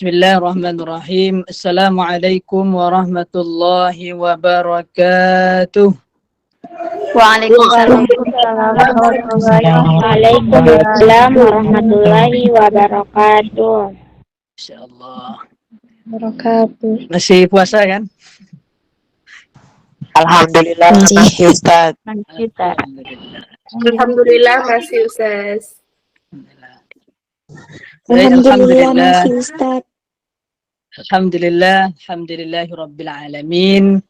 Bismillahirrahmanirrahim. Assalamualaikum warahmatullahi wabarakatuh. Waalaikumsalam warahmatullahi Waalaikumsalam warahmatullahi wabarakatuh. InsyaAllah. wabarakatuh. Masih puasa kan? Alhamdulillah masih Ustaz. Alhamdulillah. Alhamdulillah masih Ustaz. Alhamdulillah masih Ustaz. Alhamdulillahi Rabbil Alamin.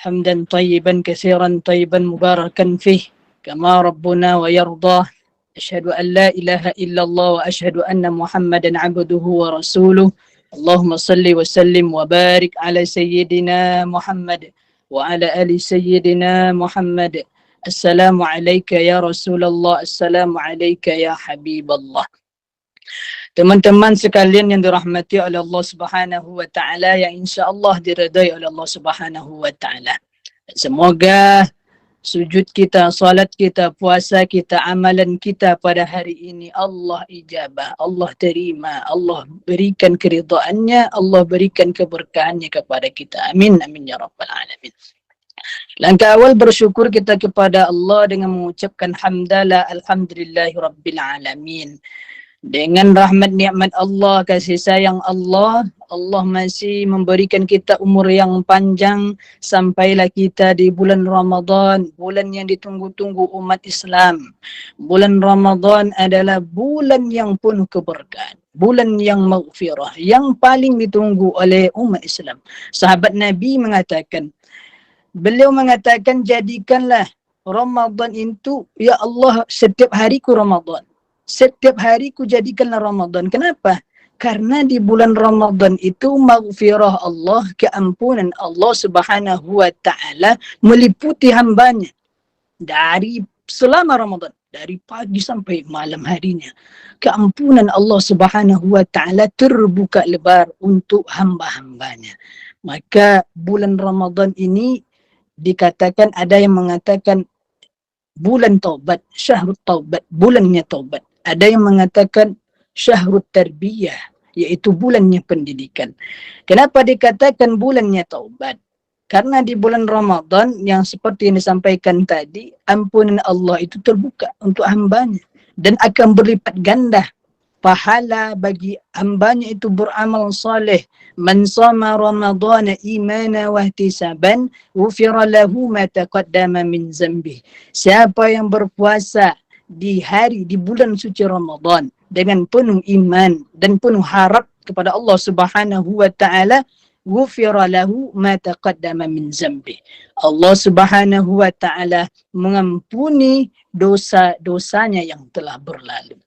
Hamdan tayyiban kasiran tayyiban mubarakan fih. Kama Rabbuna wa yardah. Ashhadu an la ilaha illallah wa ashhadu anna Muhammadan abduhu wa rasuluh. Allahumma salli wa sallim wa barik ala sayyidina Muhammad wa ala ali sayyidina Muhammad. Assalamu alayka ya Rasulullah. Assalamu alayka ya Habiballah. Teman-teman sekalian yang dirahmati oleh Allah Subhanahu wa taala, yang insya-Allah diridai oleh Allah Subhanahu wa taala. Semoga sujud kita, salat kita, puasa kita, amalan kita pada hari ini Allah ijabah, Allah terima, Allah berikan keridhaannya, Allah berikan keberkahannya kepada kita. Amin amin ya rabbal alamin. Langkah awal bersyukur kita kepada Allah dengan mengucapkan hamdalah alhamdulillahi rabbil alamin. Dengan rahmat nikmat Allah, kasih sayang Allah, Allah masih memberikan kita umur yang panjang sampailah kita di bulan Ramadan, bulan yang ditunggu-tunggu umat Islam. Bulan Ramadan adalah bulan yang penuh keberkahan, bulan yang maghfirah, yang paling ditunggu oleh umat Islam. Sahabat Nabi mengatakan, beliau mengatakan, jadikanlah Ramadan itu, ya Allah, setiap hariku Ramadan. Setiap hari ku jadikanlah Ramadan. Kenapa? Karena di bulan Ramadan itu maghfirah Allah, keampunan Allah Subhanahu wa taala meliputi hambanya dari selama Ramadan, dari pagi sampai malam harinya. Keampunan Allah Subhanahu wa taala terbuka lebar untuk hamba-hambanya. Maka bulan Ramadan ini dikatakan, ada yang mengatakan bulan taubat, syahrut taubat, bulannya taubat. Ada yang mengatakan syahrut tarbiyah, yaitu bulannya pendidikan. Kenapa dikatakan bulannya taubat? Karena di bulan Ramadan yang seperti yang disampaikan tadi, ampunan Allah itu terbuka untuk hambanya dan akan berlipat ganda pahala bagi hambanya itu beramal saleh. Man shama ramadhana imana wa ihtisaban ghufira lahu ma taqaddama min dzambi. Siapa yang berpuasa di bulan suci Ramadan dengan penuh iman dan penuh harap kepada Allah Subhanahu wa taala, ghufira lahu ma taqaddama min dzambi. Allah Subhanahu wa taala mengampuni dosa-dosanya yang telah berlalu.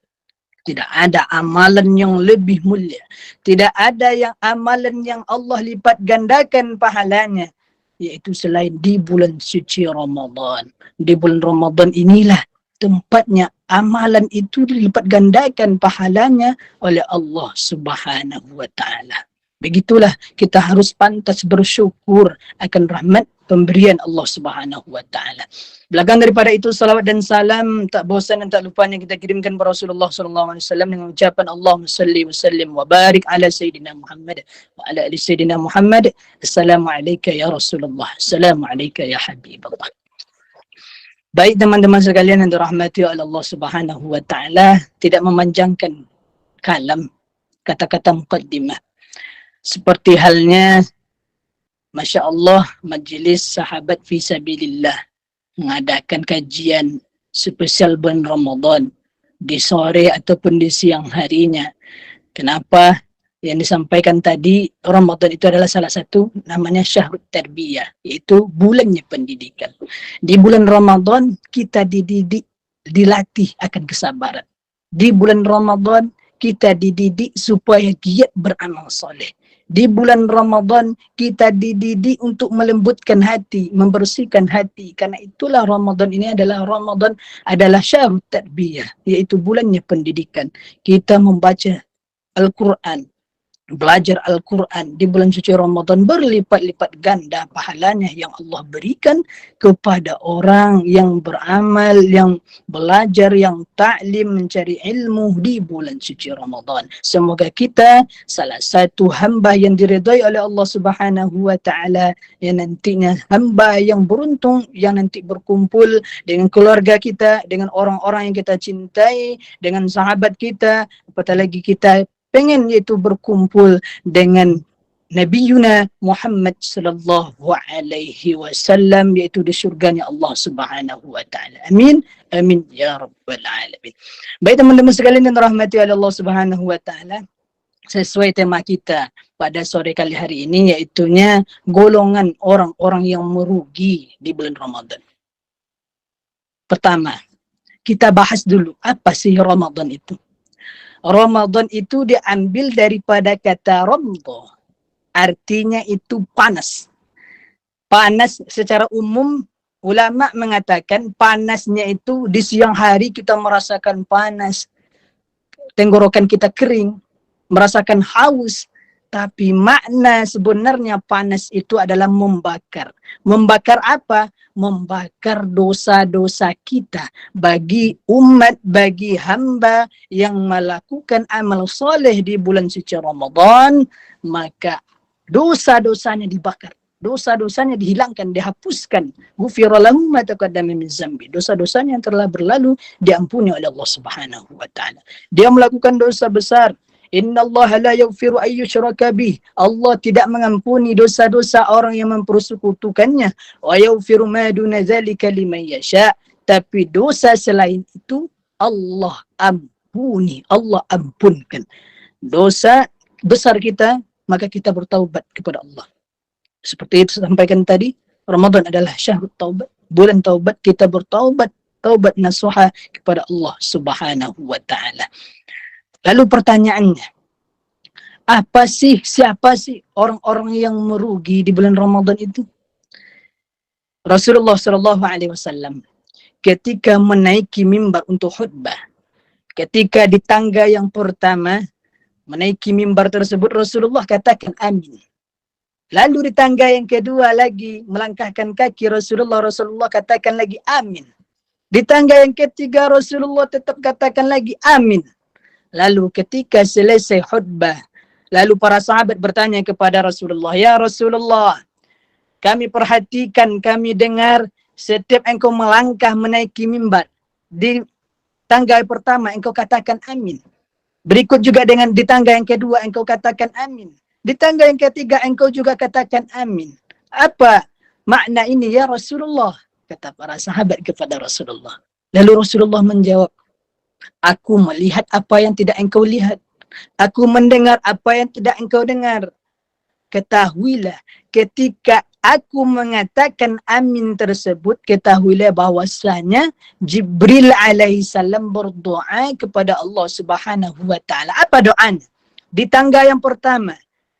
Tidak ada amalan yang lebih mulia. Tidak ada yang amalan yang Allah lipat gandakan pahalanya, yaitu selain di bulan suci Ramadan. Di bulan Ramadan inilah tempatnya amalan itu dilipat gandakan pahalanya oleh Allah Subhanahu wa taala. Begitulah kita harus pantas bersyukur akan rahmat pemberian Allah Subhanahu wa taala. Belakang daripada itu, salawat dan salam tak bosan dan tak lupanya kita kirimkan kepada Rasulullah sallallahu alaihi wasallam dengan ucapan Allahumma salli wa sallim wa barik ala sayyidina Muhammad wa ala ali sayyidina Muhammad. Assalamu alayka ya Rasulullah. Assalamu alayka ya Habiballah. Baik teman-teman sekalian yang dirahmati oleh Allah Subhanahu wa taala, tidak memanjangkan kalam, kata-kata muqaddimah. Seperti halnya, Masya Allah, Majlis Sahabat Fisabilillah mengadakan kajian spesial bulan Ramadan di sore ataupun di siang harinya. Kenapa? Yang disampaikan tadi, Ramadan itu adalah salah satu namanya syahrut tarbiyah, yaitu bulannya pendidikan. Di bulan Ramadan kita dididik, dilatih akan kesabaran. Di bulan Ramadan kita dididik supaya giat beramal soleh. Di bulan Ramadan kita dididik untuk melembutkan hati, membersihkan hati. Karena itulah Ramadan ini adalah syahrut tarbiyah, yaitu bulannya pendidikan. Kita membaca Al-Quran, belajar Al-Quran di bulan suci Ramadan berlipat-lipat ganda pahalanya yang Allah berikan kepada orang yang beramal, yang belajar, yang ta'lim, mencari ilmu di bulan suci Ramadan. Semoga kita salah satu hamba yang diridai oleh Allah Subhanahu wa Ta'ala, yang nantinya hamba yang beruntung, yang nanti berkumpul dengan keluarga kita, dengan orang-orang yang kita cintai, dengan sahabat kita, apatah lagi kita pengen yaitu berkumpul dengan Nabi Yuna Muhammad sallallahu alaihi wasallam, yaitu di syurganya Allah Subhanahu wa Ta'ala. Amin. Amin ya rabbal alamin. Baik teman-teman sekalian yang dirahmati oleh Allah Subhanahu wa Ta'ala, sesuai tema kita pada sore kali hari ini, yaitunya golongan orang-orang yang merugi di bulan Ramadan. Pertama, kita bahas dulu apa sih Ramadan itu. Ramadan itu diambil daripada kata ramdha. Artinya itu panas. Panas secara umum ulama mengatakan panasnya itu di siang hari kita merasakan panas. Tenggorokan kita kering, merasakan haus. Tapi makna sebenarnya panas itu adalah membakar. Membakar apa? Membakar dosa-dosa kita. Bagi umat, bagi hamba yang melakukan amal soleh di bulan suci Ramadan, maka dosa-dosanya dibakar. Dosa-dosanya dihilangkan, dihapuskan. Ghufira lahu ma taqaddama min dzambi. Dosa-dosanya yang telah berlalu diampuni oleh Allah Subhanahu wa Ta'ala. Dia melakukan dosa besar. Inna Allah la yaghfiru an yushraka bih. Allah tidak mengampuni dosa-dosa orang yang mempersekutukannya. Wa yaghfiru ma duna dzalika liman yasha. Tapi dosa selain itu Allah ampuni, Allah ampunkan. Dosa besar kita, maka kita bertaubat kepada Allah. Seperti itu sampaikan tadi, Ramadan adalah syahrul taubat, bulan taubat. Kita bertaubat, taubat nasuha kepada Allah Subhanahu wa Ta'ala. Lalu pertanyaannya, siapa sih orang-orang yang merugi di bulan Ramadan itu? Rasulullah Shallallahu Alaihi Wasallam ketika menaiki mimbar untuk khutbah, ketika di tangga yang pertama menaiki mimbar tersebut, Rasulullah katakan amin. Lalu di tangga yang kedua lagi melangkahkan kaki, Rasulullah katakan lagi amin. Di tangga yang ketiga Rasulullah tetap katakan lagi amin. Lalu ketika selesai khutbah, lalu para sahabat bertanya kepada Rasulullah, ya Rasulullah, kami perhatikan, kami dengar setiap engkau melangkah menaiki mimbar, di tangga pertama engkau katakan amin. Berikut juga dengan di tangga yang kedua engkau katakan amin. Di tangga yang ketiga engkau juga katakan amin. Apa makna ini ya Rasulullah? Kata para sahabat kepada Rasulullah. Lalu Rasulullah menjawab, aku melihat apa yang tidak engkau lihat. Aku mendengar apa yang tidak engkau dengar. Ketahuilah, ketika aku mengatakan amin tersebut, ketahuilah bahwasanya Jibril alaihissalam berdoa kepada Allah Subhanahu wa Ta'ala. Apa doanya? Di tangga yang pertama,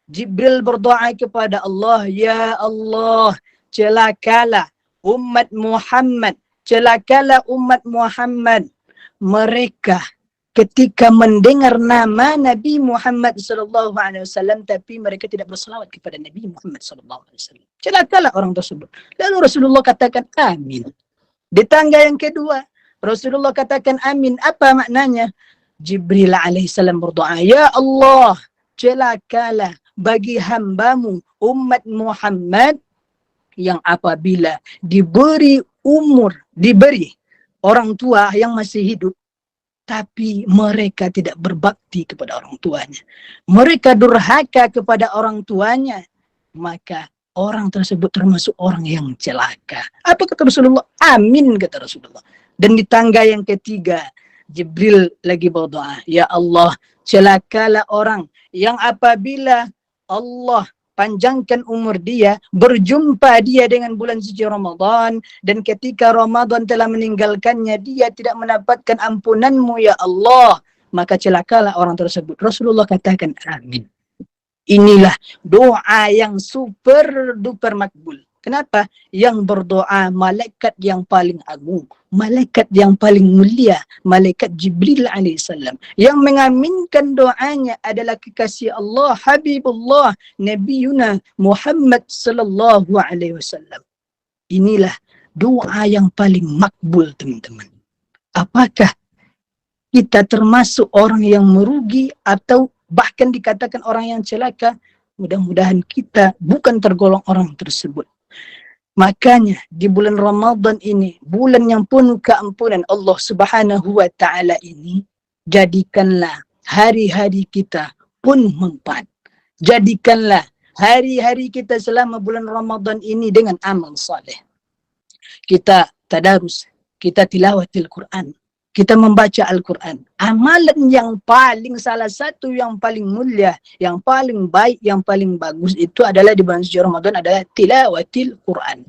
Jibril berdoa kepada Allah, ya Allah, celakalah umat Muhammad. Celakalah umat Muhammad. Mereka ketika mendengar nama Nabi Muhammad SAW, tapi mereka tidak berselawat kepada Nabi Muhammad SAW. Celakalah orang tersebut. Lalu Rasulullah katakan amin. Di tangga yang kedua, Rasulullah katakan amin. Apa maknanya? Jibril alaihissalam berdoa, ya Allah, celakalah bagi hambamu umat Muhammad yang apabila diberi umur, diberi orang tua yang masih hidup, tapi mereka tidak berbakti kepada orang tuanya. Mereka durhaka kepada orang tuanya. Maka orang tersebut termasuk orang yang celaka. Apa kata Rasulullah? Amin, kata Rasulullah. Dan di tangga yang ketiga, Jibril lagi berdoa, ya Allah, celakalah orang yang apabila Allah panjangkan umur dia, berjumpa dia dengan bulan suci Ramadan, dan ketika Ramadan telah meninggalkannya, dia tidak mendapatkan ampunanmu ya Allah, maka celakalah orang tersebut. Rasulullah katakan amin. Inilah doa yang super duper makbul. Kenapa? Yang berdoa malaikat yang paling agung, malaikat yang paling mulia, malaikat Jibril alaihissalam. Yang mengaminkan doanya adalah kekasih Allah, Habibullah, Nabiuna Muhammad sallallahu alaihi wasallam. Inilah doa yang paling makbul, teman-teman. Apakah kita termasuk orang yang merugi atau bahkan dikatakan orang yang celaka? Mudah-mudahan kita bukan tergolong orang tersebut. Makanya di bulan Ramadan ini, bulan yang penuh keampunan Allah Subhanahu wa taala ini, jadikanlah hari-hari kita penuh manfaat. Jadikanlah hari-hari kita selama bulan Ramadan ini dengan amal saleh. Kita tadarus, kita tilawatil Quran, kita membaca Al-Quran. Amalan yang paling, salah satu yang paling mulia, yang paling baik, yang paling bagus itu adalah di bulan suci Ramadan adalah tilawatil Quran.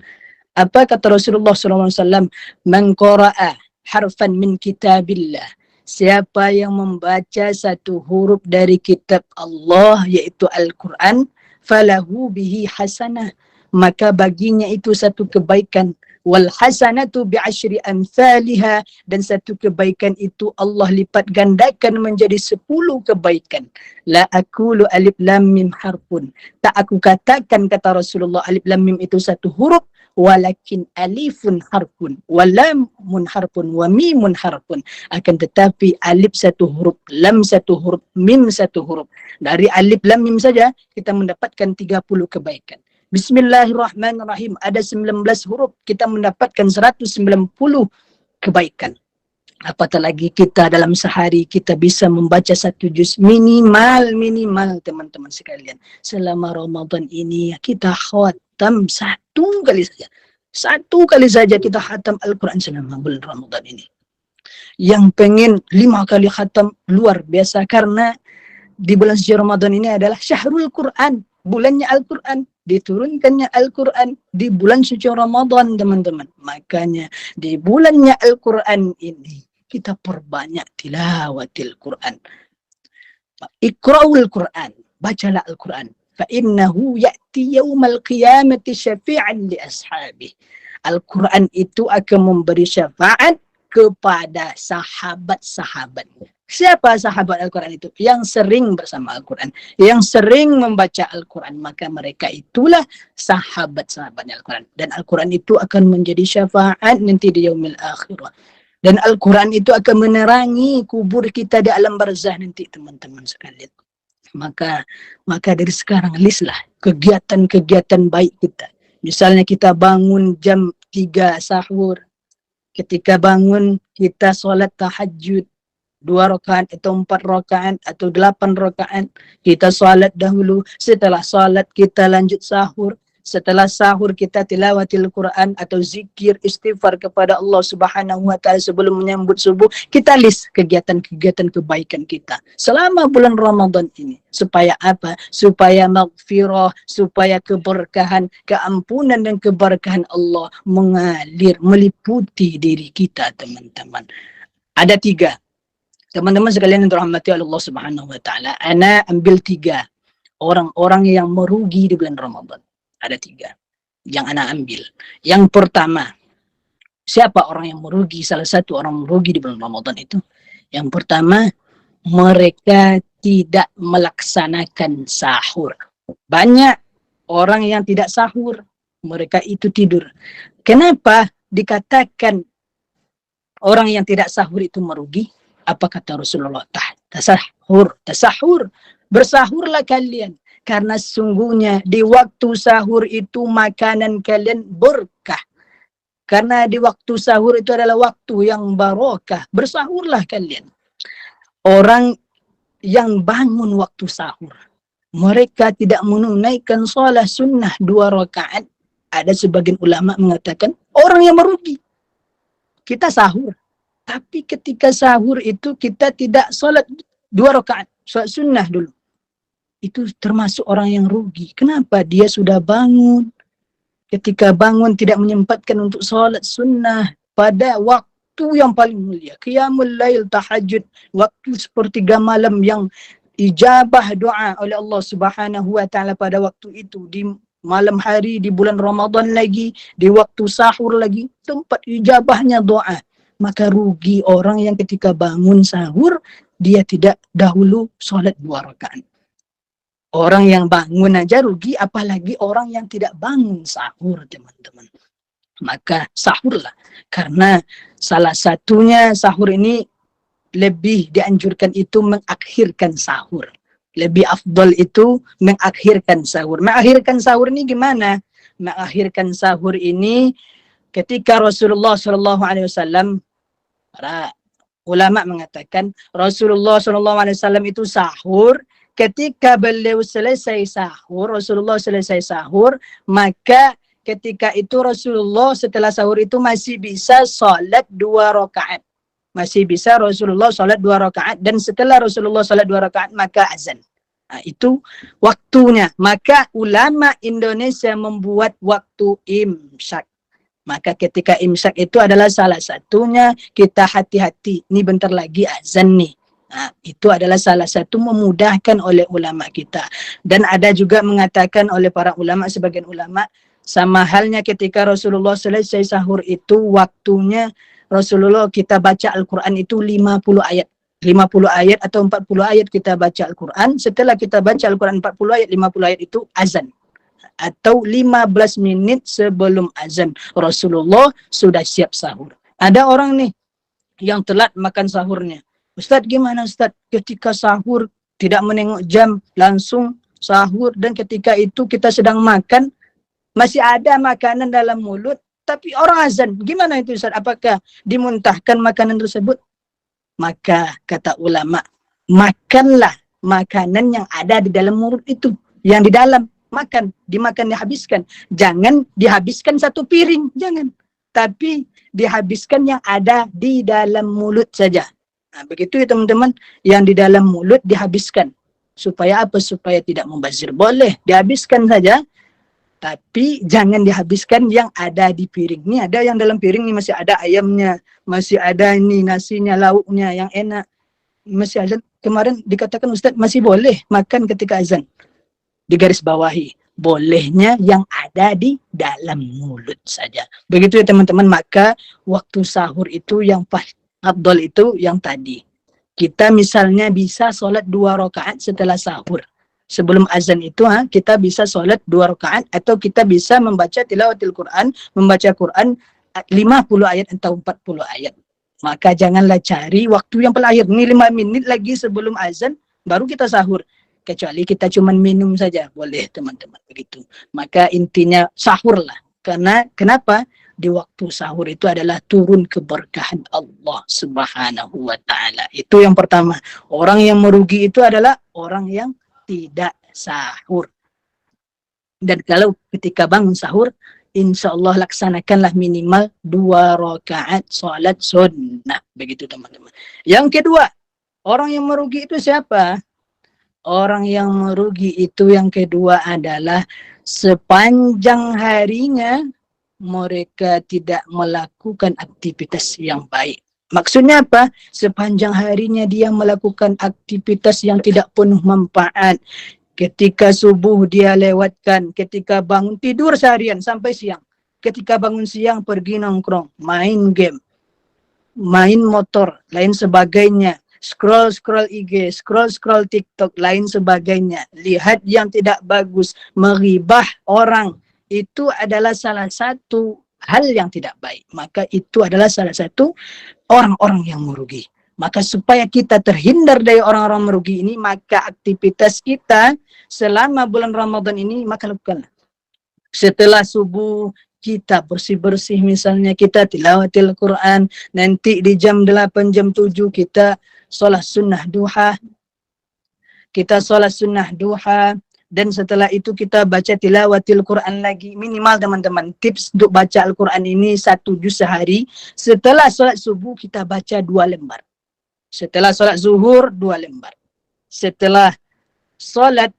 Apa kata Rasulullah SAW? Man qara'a harfan min kitabillah. Siapa yang membaca satu huruf dari kitab Allah, yaitu Al-Quran, falahu bihi hasanah. Maka baginya itu satu kebaikan. Wal hasanatu bi'ashri amsalha, dan satu kebaikan itu Allah lipat gandakan menjadi 10 kebaikan. La aqulu alif lam mim harfun. Tak aku katakan, kata Rasulullah, alif lam mim itu satu huruf, walakin alifun harfun, wa lamun harfun, wa mimun harfun. Akan tetapi alif satu huruf, lam satu huruf, mim satu huruf. Dari alif lam mim saja kita mendapatkan 30 kebaikan. Bismillahirrahmanirrahim. Ada 19 huruf, kita mendapatkan 190 kebaikan. Apatah lagi kita dalam sehari kita bisa membaca satu juz minimal teman-teman sekalian. Selama Ramadan ini kita khatam satu kali saja. Satu kali saja kita khatam Al-Quran selama bulan Ramadan ini. Yang pengen 5 kali khatam luar biasa, karena di bulan suci Ramadan ini adalah Syahrul Quran, bulannya Al-Quran, diturunkannya Al-Quran di bulan suci Ramadan, teman-teman. Makanya di bulannya Al-Quran ini kita perbanyak tilawatil Quran. Iqra'ul Quran, bacalah Al-Quran. Fa innahu ya'ti yaumal qiyamati syafi'an li ashabi. Al-Quran itu akan memberi syafaat kepada sahabat-sahabatnya. Siapa sahabat Al-Quran itu? Yang sering bersama Al-Quran, yang sering membaca Al-Quran, maka mereka itulah sahabat-sahabatnya Al-Quran. Dan Al-Quran itu akan menjadi syafaat nanti di yaumil akhirah. Dan Al-Quran itu akan menerangi kubur kita di alam barzah nanti, teman-teman sekalian. Maka dari sekarang listlah kegiatan-kegiatan baik kita. Misalnya kita bangun jam 3 sahur. Ketika bangun kita sholat tahajud 2 rakaat atau 4 rakaat atau 8 rakaat. Kita salat dahulu, setelah salat kita lanjut sahur. Setelah sahur kita tilawatil Quran atau zikir istighfar kepada Allah Subhanahu wa taala sebelum menyambut subuh. Kita list kegiatan-kegiatan kebaikan kita selama bulan Ramadan ini. Supaya apa? Supaya maghfirah, supaya keberkahan, keampunan dan keberkahan Allah mengalir, meliputi diri kita, teman-teman. Ada 3. Teman-teman sekalian yang dirahmati Allah Subhanahu wa taala, ana ambil 3 orang-orang yang merugi di bulan Ramadan. Ada 3 yang ana ambil. Yang pertama, siapa orang yang merugi? Salah satu orang merugi di bulan Ramadan itu, yang pertama, mereka tidak melaksanakan sahur. Banyak orang yang tidak sahur, mereka itu tidur. Kenapa dikatakan orang yang tidak sahur itu merugi? Apa kata Rasulullah? Tasahur. Bersahurlah kalian. Karena sesungguhnya di waktu sahur itu makanan kalian berkah. Karena di waktu sahur itu adalah waktu yang barokah. Bersahurlah kalian. Orang yang bangun waktu sahur, mereka tidak menunaikan salat sunnah 2 rakaat. Ada sebagian ulama mengatakan orang yang merugi. Kita sahur. Tapi ketika sahur itu kita tidak salat 2 rakaat, salat sunnah dulu. Itu termasuk orang yang rugi. Kenapa? Dia sudah bangun. Ketika bangun tidak menyempatkan untuk salat sunnah pada waktu yang paling mulia. Qiyamul lail, tahajud. Waktu sepertiga malam yang ijabah doa oleh Allah Subhanahu wa taala pada waktu itu. malam hari, di bulan Ramadan lagi, di waktu sahur lagi, tempat ijabahnya doa. Maka rugi orang yang ketika bangun sahur, dia tidak dahulu sholat 2 rakaat. Orang yang bangun aja rugi, apalagi orang yang tidak bangun sahur, teman-teman. Maka sahurlah. Karena salah satunya sahur ini lebih dianjurkan itu mengakhirkan sahur. Lebih afdal itu mengakhirkan sahur. Mengakhirkan sahur ini gimana? Mengakhirkan sahur ini ketika Rasulullah SAW, para ulama mengatakan Rasulullah SAW itu sahur. Ketika beliau selesai sahur, Rasulullah selesai sahur, maka ketika itu Rasulullah setelah sahur itu masih bisa sholat 2 rakaat. Masih bisa Rasulullah sholat 2 rakaat, dan setelah Rasulullah sholat 2 rakaat maka azan. Nah, itu waktunya. Maka ulama Indonesia membuat waktu imsak. Maka ketika imsak itu adalah salah satunya kita hati-hati. Ini bentar lagi azan nih. Nah, itu adalah salah satu memudahkan oleh ulama kita. Dan ada juga mengatakan oleh para ulama, sebagian ulama, sama halnya ketika Rasulullah selesai sahur itu waktunya Rasulullah kita baca Al-Quran itu 50 ayat. 50 ayat atau 40 ayat kita baca Al-Quran. Setelah kita baca Al-Quran 40 ayat, 50 ayat itu azan. Atau 15 menit sebelum azan, Rasulullah sudah siap sahur. Ada orang nih yang telat makan sahurnya. Ustadz, gimana Ustadz? Ketika sahur tidak menengok jam, langsung sahur, dan ketika itu kita sedang makan, masih ada makanan dalam mulut, tapi orang azan. Gimana itu Ustaz? Apakah dimuntahkan makanan tersebut? Maka kata ulama, makanlah makanan yang ada di dalam mulut itu. Yang di dalam, makan, dimakan, dihabiskan. Jangan dihabiskan satu piring, jangan. Tapi dihabiskan yang ada di dalam mulut saja. Nah, begitu ya teman-teman, yang di dalam mulut dihabiskan. Supaya apa? Supaya tidak membazir. Boleh, dihabiskan saja. Tapi jangan dihabiskan yang ada di piring. Ini ada yang dalam piring ini masih ada ayamnya, masih ada ini nasinya, lauknya yang enak. Masih azan. Kemarin dikatakan Ustadz masih boleh makan ketika azan. Digaris bawahi. Bolehnya yang ada di dalam mulut saja. Begitu ya teman-teman. Maka waktu sahur itu yang afdal itu yang tadi. Kita misalnya bisa sholat 2 rakaat setelah sahur. Sebelum azan itu kita bisa sholat 2 rakaat, atau kita bisa membaca tilawatil Quran, membaca Quran 50 ayat atau 40 ayat. Maka janganlah cari waktu yang pelahir. Ini 5 menit lagi sebelum azan baru kita sahur. Kecuali kita cuma minum saja, boleh teman-teman, begitu. Maka intinya sahurlah. Karena kenapa? Di waktu sahur itu adalah turun keberkahan Allah Subhanahu wa ta'ala. Itu yang pertama. Orang yang merugi itu adalah orang yang tidak sahur. Dan kalau ketika bangun sahur, insya Allah laksanakanlah minimal 2 rakaat sholat sunnah. Begitu teman-teman. Yang kedua, orang yang merugi itu siapa? Orang yang merugi itu yang kedua adalah sepanjang harinya mereka tidak melakukan aktivitas yang baik. Maksudnya apa? Sepanjang harinya dia melakukan aktivitas yang tidak penuh manfaat. Ketika subuh dia lewatkan, ketika bangun tidur seharian sampai siang. Ketika bangun siang pergi nongkrong, main game, main motor, lain sebagainya. Scroll IG, scroll TikTok, lain sebagainya. Lihat yang tidak bagus, meribah orang. Itu adalah salah satu hal yang tidak baik. Maka itu adalah salah satu orang-orang yang merugi. Maka supaya kita terhindar dari orang-orang merugi ini, maka aktivitas kita selama bulan Ramadan ini, maka lakukanlah. Setelah subuh, kita bersih-bersih, misalnya kita tilawatil Quran, nanti di jam 8, jam 7 kita sholat sunnah duha. Kita sholat sunnah duha. Dan setelah itu kita baca tilawatil Quran lagi. Minimal teman-teman, tips untuk baca Al-Quran ini 1 juz sehari. Setelah sholat subuh kita baca 2 lembar. Setelah sholat zuhur 2 lembar. Setelah sholat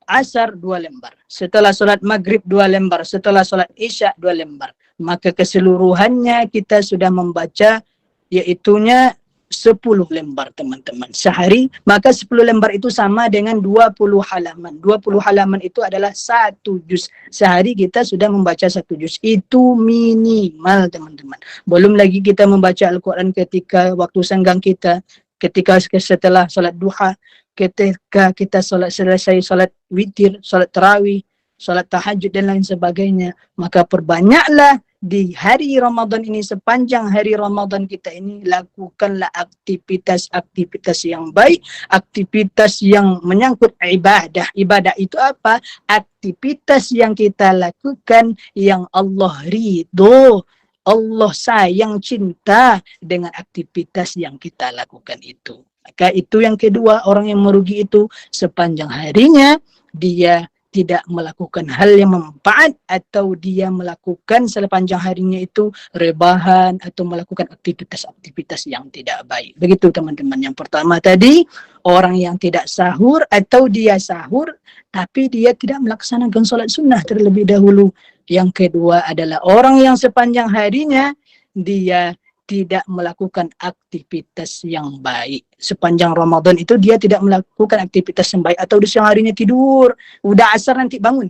asar 2 lembar. Setelah sholat maghrib 2 lembar. Setelah sholat isya 2 lembar. Maka keseluruhannya kita sudah membaca, yaitunya 10 lembar teman-teman sehari, maka 10 lembar itu sama dengan 20 halaman. 20 halaman itu adalah 1 juz. Sehari kita sudah membaca 1 juz. Itu minimal teman-teman. Belum lagi kita membaca Al-Quran ketika waktu senggang kita, ketika setelah salat duha, ketika kita selesai salat witir, salat tarawih, salat tahajud dan lain sebagainya. Maka perbanyaklah di hari Ramadan ini, sepanjang hari Ramadan kita ini, lakukanlah aktivitas-aktivitas yang baik, aktivitas yang menyangkut ibadah. Ibadah itu apa? Aktivitas yang kita lakukan yang Allah ridho, Allah sayang, cinta dengan aktivitas yang kita lakukan itu. Maka itu yang kedua, orang yang merugi itu sepanjang harinya dia tidak melakukan hal yang bermanfaat, atau dia melakukan sepanjang harinya itu rebahan atau melakukan aktivitas-aktivitas yang tidak baik. Begitu teman-teman. Yang pertama tadi, orang yang tidak sahur atau dia sahur tapi dia tidak melaksanakan sholat sunnah terlebih dahulu. Yang kedua adalah orang yang sepanjang harinya dia tidak melakukan aktivitas yang baik. Sepanjang Ramadan itu dia tidak melakukan aktivitas yang baik, atau di siang harinya tidur, udah asar nanti bangun,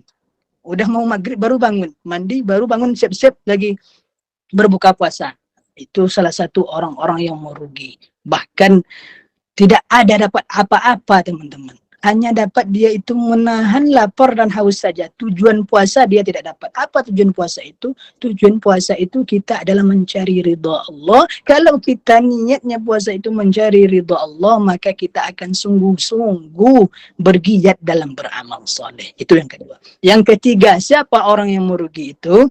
udah mau maghrib baru bangun, mandi baru bangun, siap-siap lagi berbuka puasa. Itu salah satu orang-orang yang merugi. Bahkan tidak ada dapat apa-apa teman-teman. Hanya dapat dia itu menahan lapar dan haus saja. Tujuan puasa dia tidak dapat. Apa tujuan puasa itu? Tujuan puasa itu kita adalah mencari ridha Allah. Kalau kita niatnya puasa itu mencari ridha Allah, maka kita akan sungguh-sungguh bergiat dalam beramal soleh. Itu yang kedua. Yang ketiga, siapa orang yang merugi itu?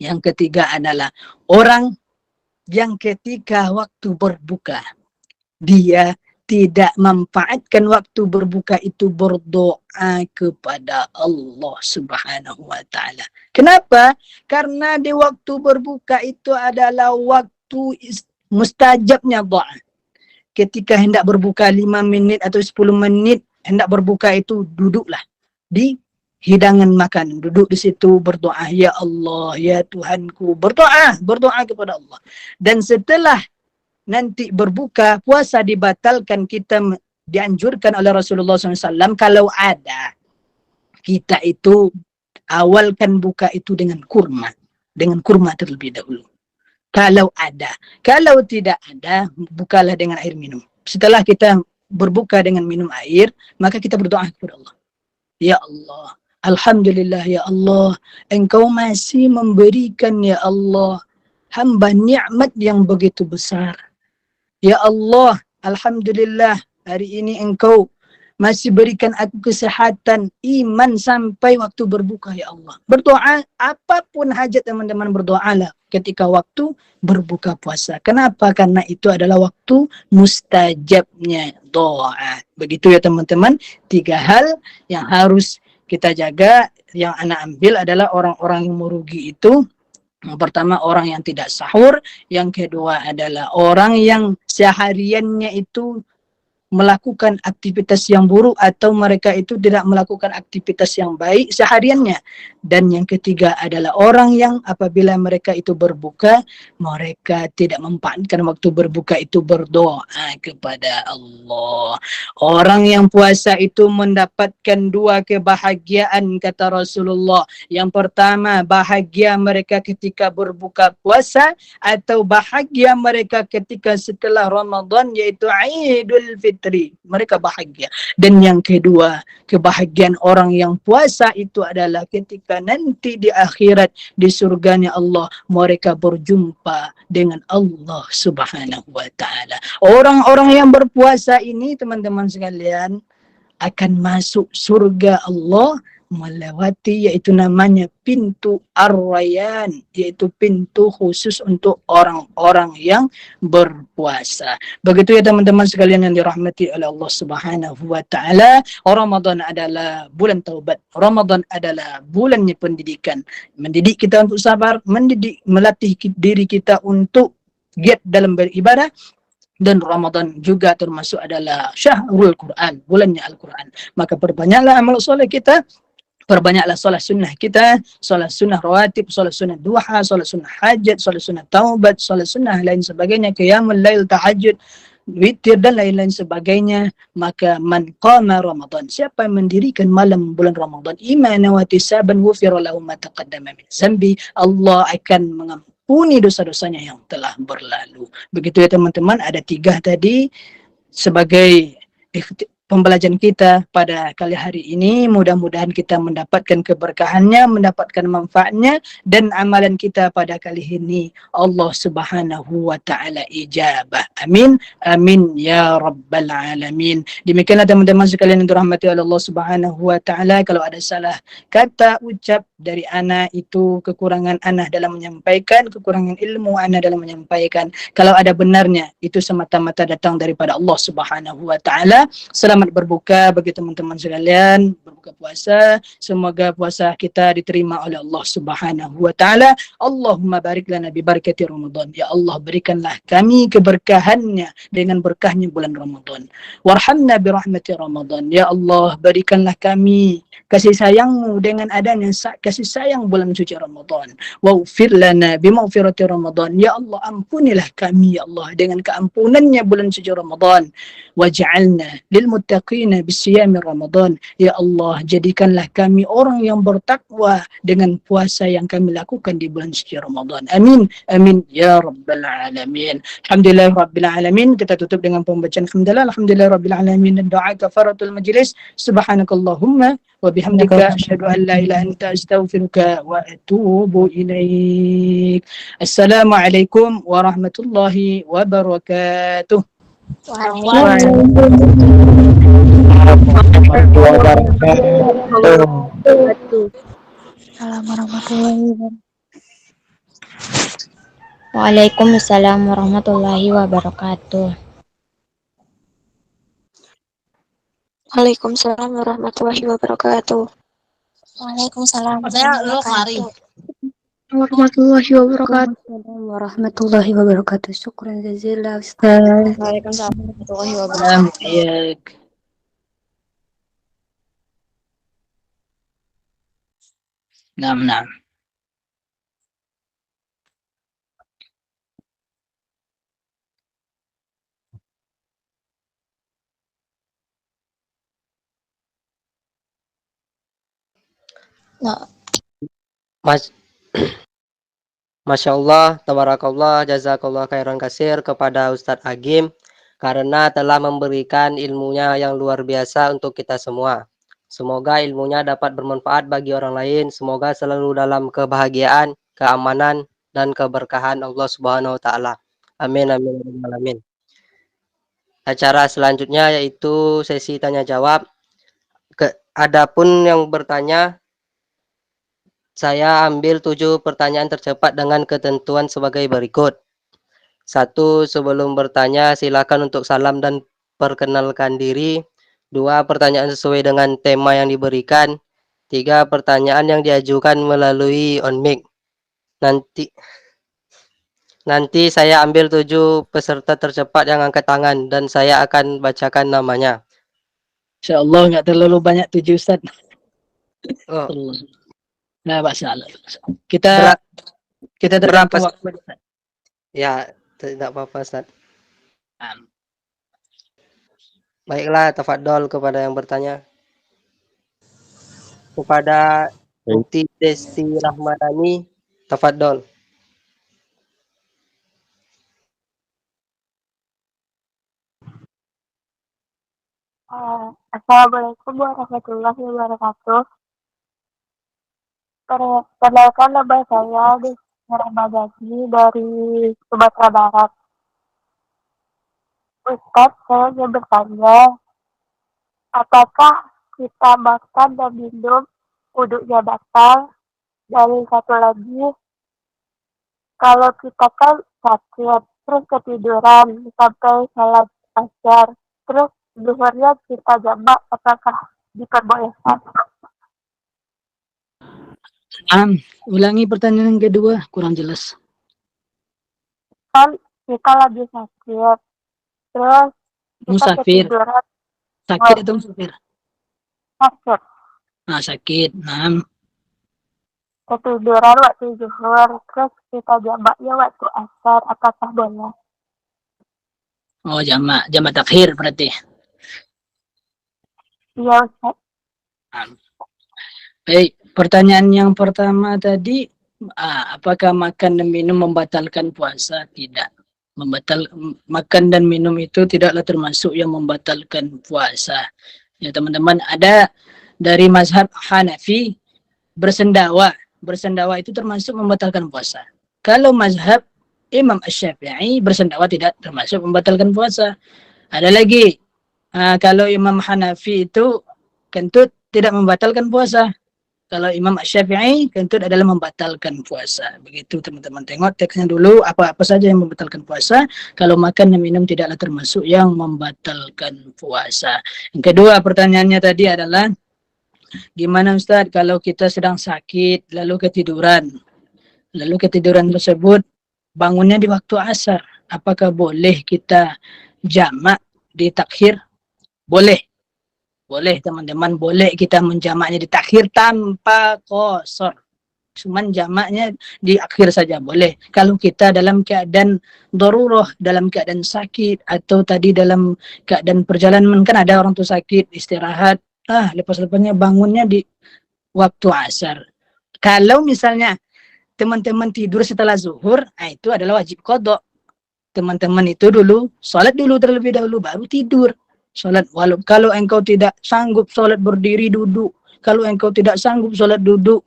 Yang ketiga adalah orang yang ketika waktu berbuka, dia tidak memanfaatkan waktu berbuka itu berdoa kepada Allah Subhanahu wa Ta'ala. Kenapa? Karena di waktu berbuka itu adalah waktu mustajabnya doa. Ketika hendak berbuka 5 menit atau 10 menit, hendak berbuka itu duduklah di hidangan makanan. Duduk di situ berdoa, ya Allah, ya Tuhanku. Berdoa kepada Allah. Dan setelah nanti berbuka, puasa dibatalkan, kita dianjurkan oleh Rasulullah SAW, kalau ada, kita itu awalkan buka itu dengan kurma terlebih dahulu. Kalau ada. Kalau tidak ada, bukalah dengan air minum. Setelah kita berbuka dengan minum air, maka kita berdoa kepada Allah. Ya Allah, Alhamdulillah ya Allah, Engkau masih memberikan ya Allah hamba nikmat yang begitu besar. Ya Allah, Alhamdulillah, hari ini Engkau masih berikan aku kesehatan, iman sampai waktu berbuka ya Allah. Berdoa, apapun hajat teman-teman, berdoalah ketika waktu berbuka puasa. Kenapa? Karena itu adalah waktu mustajabnya doa. Begitu ya teman-teman, 3 hal yang harus kita jaga. Yang anak ambil adalah orang-orang yang merugi itu. Yang pertama, orang yang tidak sahur. Yang kedua adalah orang yang sehariannya itu melakukan aktivitas yang buruk, atau mereka itu tidak melakukan aktivitas yang baik sehariannya. Dan yang ketiga adalah orang yang apabila mereka itu berbuka, mereka tidak memanfaatkan waktu berbuka itu berdoa kepada Allah. Orang yang puasa itu mendapatkan 2 kebahagiaan kata Rasulullah. Yang pertama, bahagia mereka ketika berbuka puasa, atau bahagia mereka ketika setelah Ramadan, yaitu Idul Fitri. Mereka bahagia. Dan yang kedua, kebahagiaan orang yang puasa itu adalah ketika nanti di akhirat, di surganya Allah, mereka berjumpa dengan Allah Subhanahu wa Ta'ala. Orang-orang yang berpuasa ini teman-teman sekalian akan masuk surga Allah melewati, yaitu namanya pintu Ar-Rayyan, yaitu pintu khusus untuk orang-orang yang berpuasa. Begitu ya teman-teman sekalian yang dirahmati oleh Allah Subhanahu wa Ta'ala. Ramadan adalah bulan taubat. Ramadan adalah bulannya pendidikan. Mendidik kita untuk sabar, melatih diri kita untuk giat dalam beribadah. Dan Ramadan juga termasuk adalah Syahrul Quran, bulannya Al-Quran. Maka perbanyaklah amal soleh kita, Perbanyaklah solat sunnah kita, solat sunnah rawatib, solat sunnah duha, solat sunnah hajat, solat sunnah taubat, solat sunnah lain sebagainya, qiyamul lail, tahajud, witir dan lain-lain sebagainya. Maka man qama Ramadan, siapa yang mendirikan malam bulan Ramadan imanan wa ihtisaban ghufira lahu ma taqaddama min dzambi, Allah akan mengampuni dosa-dosanya yang telah berlalu. Begitu ya teman-teman, ada 3 tadi sebagai pembelajaran kita pada kali hari ini. Mudah-mudahan kita mendapatkan keberkahannya, mendapatkan manfaatnya, dan amalan kita pada kali ini Allah Subhanahu wa taala ijabah. Amin. Amin ya rabbal alamin. Demikianlah teman-teman sekalian yang dirahmati oleh Allah Subhanahu wa taala. Kalau ada salah kata ucap dari ana, itu kekurangan ana dalam menyampaikan, kekurangan ilmu ana dalam menyampaikan. Kalau ada benarnya, itu semata-mata datang daripada Allah Subhanahu wa taala. Selamat berbuka bagi teman-teman sekalian, berbuka puasa. Semoga puasa kita diterima oleh Allah Subhanahu wa taala. Allahumma barik lana bi barakati Ramadan. Ya Allah, berikanlah kami keberkahannya dengan berkahnya bulan Ramadan. Warhamna bi rahmati Ramadan. Ya Allah, berikanlah kami kasih sayang-Mu dengan adanya kasih sayang bulan suci Ramadan. Waghfir lana bi maghfirati Ramadan. Ya Allah, ampunilah kami ya Allah dengan keampunannya bulan suci Ramadan. Waj'alna lil muttaqina bisiyami Ramadan. Ya Allah, jadikanlah kami orang yang bertakwa dengan puasa yang kami lakukan di bulan suci Ramadan. Amin. Amin ya rabbal alamin. Alhamdulillah rabbil alamin. Kita tutup dengan pembacaan hamdalah. Alhamdulillah rabbil alamin dan doa kafaratul majlis. Subhanakallahumma wa bihamdika asyhadu an la ilaha illa anta astaghfiruka wa atubu ilaik. Assalamualaikum warahmatullahi wabarakatuh. Waalaikumsalam warahmatullahi wabarakatuh. Waalaikumsalam warahmatullahi wabarakatuh. Waalaikumsalam Warahmatullahi wabarakatuh. Warahmatullahi wabarakatuh. Syukran jazilan Ustaz. Waalaikumsalam warahmatullahi wabarakatuh. Iyak. Naam, naam. Masya Allah, tabarakallah, jazakallah khairan kasir kepada Ustadz Agim karena telah memberikan ilmunya yang luar biasa untuk kita semua. Semoga ilmunya dapat bermanfaat bagi orang lain. Semoga selalu dalam kebahagiaan, keamanan, dan keberkahan Allah Subhanahu wa taala. Amin amin amin. Acara selanjutnya yaitu sesi tanya jawab. Adapun yang bertanya, saya ambil 7 pertanyaan tercepat dengan ketentuan sebagai berikut. 1. Sebelum bertanya, silakan untuk salam dan perkenalkan diri. 2. Pertanyaan sesuai dengan tema yang diberikan. 3. Pertanyaan yang diajukan melalui on mic. Nanti saya ambil 7 peserta tercepat yang angkat tangan dan saya akan bacakan namanya. InsyaAllah nggak terlalu banyak 7 Ustaz. Oh. Nah, masalah. Kita tergantung waktu. Ya, tidak apa-apa Ustaz. Baiklah, tafadhol kepada yang bertanya. Kepada Ukti Desti Rahmadani, tafadhol. Assalamualaikum warahmatullahi wabarakatuh. Perkenalkan nama saya Ramadhani dari Sumatera Barat. Ustaz, saya ingin bertanya, apakah kita makan dan minum wudhunya batal? Dan satu lagi, kalau kita kan sakit, terus ketiduran sampai salat asar, terus zuhurnya kita jamak, apakah diperbolehkan? Ulangi pertanyaan yang kedua, kurang jelas. Kan kita lagi sakit, terus kita Musafir. ketiduran. Sakit atau musafir? Sakit. sakit. Nah, Ketiduran waktu zuhur, terus kita jamaknya waktu asar, apakah boleh? oh jamak takhir berarti. Iya Ustaz. Baik, pertanyaan yang pertama tadi, apakah makan dan minum membatalkan puasa? Tidak. Makan dan minum itu tidaklah termasuk yang membatalkan puasa. Ya teman-teman, ada dari mazhab Hanafi bersendawa. Bersendawa itu termasuk membatalkan puasa. Kalau mazhab Imam Asy-Syafi'i bersendawa tidak termasuk membatalkan puasa. Ada lagi, kalau Imam Hanafi itu kentut tidak membatalkan puasa. Kalau Imam Asy-Syafi'i kentut adalah membatalkan puasa. Begitu teman-teman, tengok teksnya dulu apa-apa saja yang membatalkan puasa. Kalau makan dan minum tidaklah termasuk yang membatalkan puasa. Yang kedua pertanyaannya tadi adalah, gimana Ustaz kalau kita sedang sakit lalu ketiduran? Lalu ketiduran tersebut bangunnya di waktu asar. Apakah boleh kita jamak di takhir? Boleh. Boleh teman-teman, boleh kita menjamaknya di takhir tanpa qasar. Cuman jamaknya di akhir saja boleh. Kalau kita dalam keadaan darurah, dalam keadaan sakit, atau tadi dalam keadaan perjalanan, kan ada orang tuh sakit, istirahat, lepas-lepasnya bangunnya di waktu asar. Kalau misalnya teman-teman tidur setelah zuhur, itu adalah wajib qadha. Teman-teman itu dulu, sholat dulu terlebih dahulu, baru tidur. Sholat, kalau engkau tidak sanggup sholat berdiri duduk, kalau engkau tidak sanggup sholat duduk,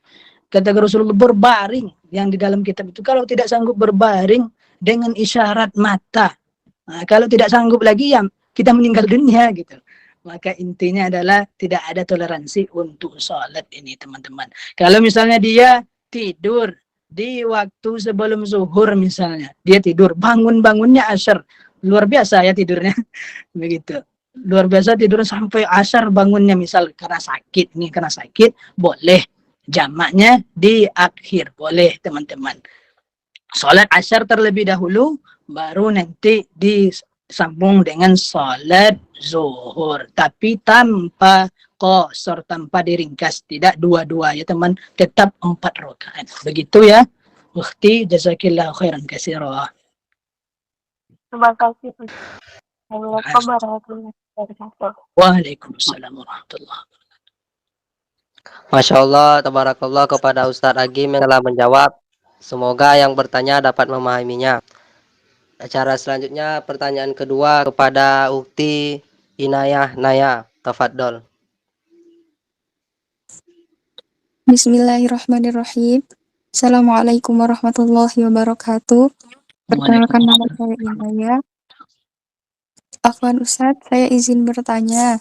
kata Rasulullah berbaring, yang di dalam kitab itu, kalau tidak sanggup berbaring dengan isyarat mata. Nah, kalau tidak sanggup lagi ya kita meninggal dunia gitu. Maka intinya adalah tidak ada toleransi untuk sholat ini teman-teman. Kalau misalnya dia tidur di waktu sebelum zuhur misalnya, dia tidur, bangunnya asar, luar biasa ya tidurnya, begitu. Luar biasa tidur sampai asar bangunnya, misal karena sakit boleh jamaknya di akhir, boleh teman-teman. Sholat asar terlebih dahulu, baru nanti disambung dengan sholat zuhur, tapi tanpa qasar, tanpa diringkas, tidak dua-dua ya teman, tetap 4 rakaat. Begitu ya ukhti, jazakillahu khairan katsira. Terima kasih. Assalamualaikum warahmatullahi wabarakatuh. Waalaikumsalam warahmatullahi wabarakatuh. Masya Allah, tabarakallah kepada Ustadz Agim yang telah menjawab. Semoga yang bertanya dapat memahaminya. Acara selanjutnya pertanyaan kedua kepada Ukti Inayah Naya. Tafadhol. Bismillahirrahmanirrahim. Assalamualaikum warahmatullahi wabarakatuh. Perkenalkan nama saya Inaya. Afwan Ustadz, saya izin bertanya.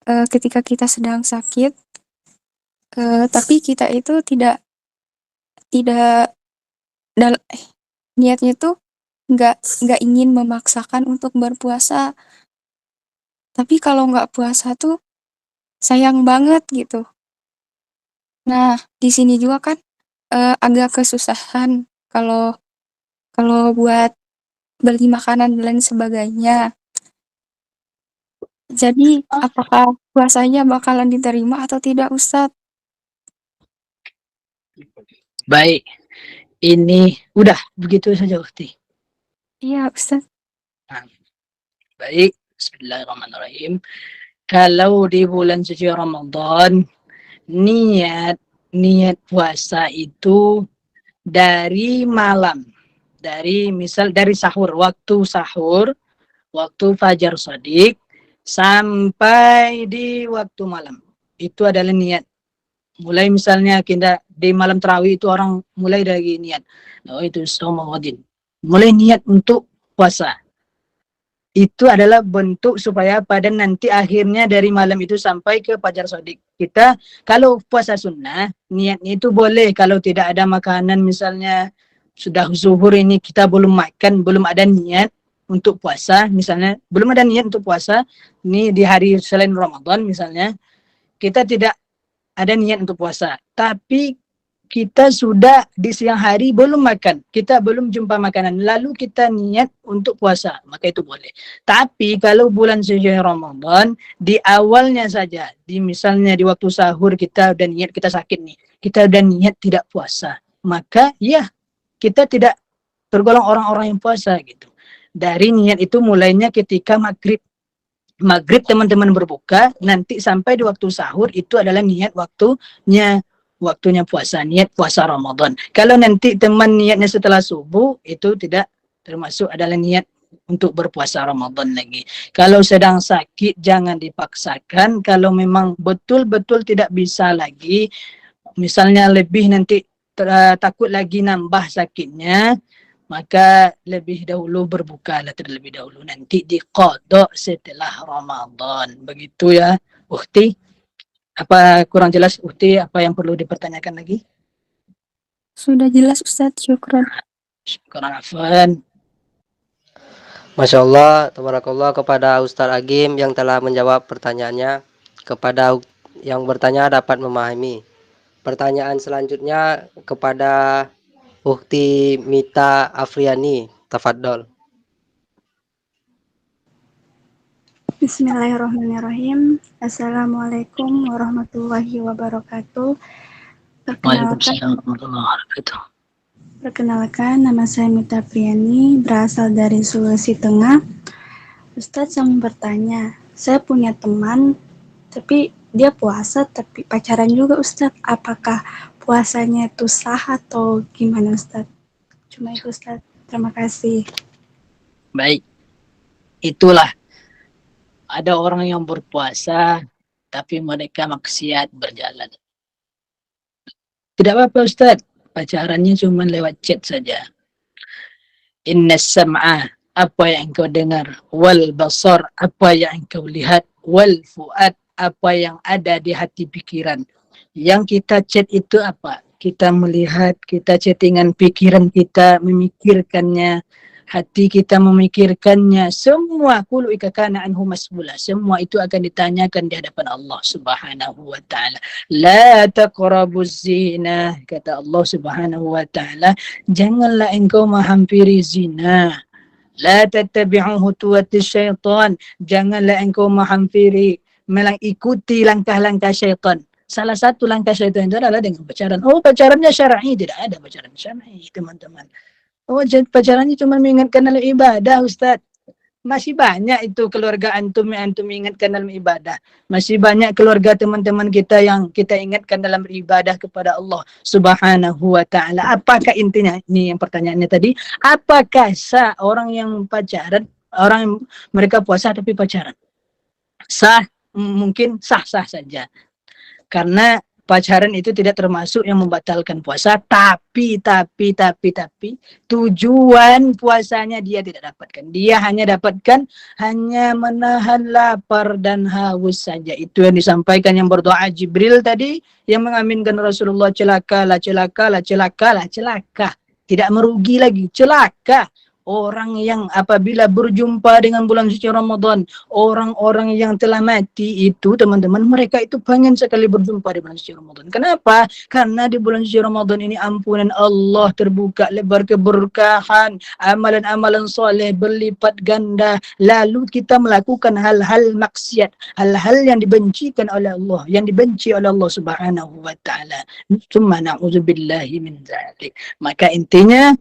Ketika kita sedang sakit, tapi kita itu tidak niatnya itu nggak ingin memaksakan untuk berpuasa. Tapi kalau nggak puasa tuh sayang banget gitu. Nah, di sini juga kan agak kesusahan kalau buat beli makanan dan sebagainya. Jadi, apakah puasanya bakalan diterima atau tidak, Ustadz? Baik, ini udah begitu saja Ukti. Iya, Ustadz. Baik, bismillahirrahmanirrahim. Kalau di bulan suci Ramadan, niat puasa itu dari malam, dari sahur, waktu fajar shadiq sampai di waktu malam, itu adalah niat. Mulai misalnya kita di malam tarawih itu orang mulai dari niat, itu Ramadan, mulai niat untuk puasa. Itu adalah bentuk supaya pada nanti akhirnya dari malam itu sampai ke fajar shadiq. Kita kalau puasa sunnah, niatnya itu boleh kalau tidak ada makanan, misalnya sudah zuhur ini kita belum makan, belum ada niat untuk puasa, misalnya belum ada niat untuk puasa, ini di hari selain Ramadan misalnya, kita tidak ada niat untuk puasa, tapi kita sudah di siang hari belum makan, kita belum jumpa makanan, lalu kita niat untuk puasa, maka itu boleh. Tapi kalau bulan suci Ramadan, di awalnya saja, misalnya di waktu sahur kita udah niat, kita sakit nih, kita udah niat tidak puasa, maka ya kita tidak tergolong orang-orang yang puasa gitu. Dari niat itu mulainya ketika maghrib. Maghrib teman-teman berbuka, nanti sampai di waktu sahur itu adalah niat waktunya puasa, niat puasa Ramadan. Kalau nanti teman niatnya setelah subuh, itu tidak termasuk adalah niat untuk berpuasa Ramadan lagi. Kalau sedang sakit, jangan dipaksakan. Kalau memang betul-betul tidak bisa lagi, misalnya lebih nanti takut lagi nambah sakitnya, maka lebih dahulu berbukalah terlebih dahulu. Nanti diqadha setelah Ramadan. Begitu ya, Ukhti. Apa kurang jelas, Ukhti? Apa yang perlu dipertanyakan lagi? Sudah jelas Ustadz, syukran. Syukran, afwan. Masya Allah, tabarakallah kepada Ustadz Agim yang telah menjawab pertanyaannya. Kepada yang bertanya dapat memahami. Pertanyaan selanjutnya kepada Ukhti Mita Afriani, tafadhol. Bismillahirrahmanirrahim. Assalamualaikum warahmatullahi wabarakatuh. Perkenalkan, nama saya Mita Afriani, berasal dari Sulawesi Tengah. Ustadz, saya mau bertanya, saya punya teman, tapi dia puasa, tapi pacaran juga Ustadz. Apakah puasanya itu sah atau gimana Ustadz? Cuma itu Ustadz, terima kasih. Baik, itulah ada orang yang berpuasa tapi mereka maksiat berjalan. Tidak apa-apa Ustadz, pacarannya cuma lewat chat saja. Inna sam'a, apa yang engkau dengar, wal basar, apa yang engkau lihat, wal fuad, apa yang ada di hati pikiran. Yang kita chat itu apa? Kita melihat, kita chattingan pikiran kita, memikirkannya, hati kita memikirkannya, semua kullu ikakana anhu mas'ula, semua itu akan ditanyakan di hadapan Allah Subhanahu wa taala. La taqrabuz zina, kata Allah Subhanahu wa taala, janganlah engkau menghampiri zina. La tattabi'u khutuwatis syaitan, janganlah engkau menghampiri, mengikuti langkah-langkah syaitan. Salah satu langkah syaitan itu adalah dengan pacaran. Oh, pacarannya syar'i, tidak ada pacaran syar'i, teman-teman. Oh, pacarannya cuma mengingatkan dalam ibadah, Ustaz. Masih banyak itu keluarga antum yang antum ingatkan dalam ibadah. Masih banyak keluarga teman-teman kita yang kita ingatkan dalam beribadah kepada Allah Subhanahu wa taala. Apakah intinya? Ini yang pertanyaannya tadi. Apakah sah orang yang pacaran, orang yang mereka puasa tapi pacaran? Sah, mungkin sah-sah saja. Karena pacaran itu tidak termasuk yang membatalkan puasa, tapi tujuan puasanya dia tidak dapatkan. Dia hanya dapatkan hanya menahan lapar dan haus saja. Itu yang disampaikan yang berdoa Jibril tadi, yang mengaminkan Rasulullah, celaka. Tidak merugi lagi, celaka. Orang yang apabila berjumpa dengan bulan suci Ramadan, orang-orang yang telah mati itu, teman-teman, mereka itu pengen sekali berjumpa di bulan suci Ramadan. Kenapa? Karena di bulan suci Ramadan ini ampunan Allah terbuka lebar, keberkahan, amalan-amalan soleh berlipat ganda. Lalu kita melakukan hal-hal maksiat, hal-hal yang dibencikan oleh Allah, yang dibenci oleh Allah Subhanahu wa taala. Tsumma na'udzubillahi min dzalik. Maka intinya,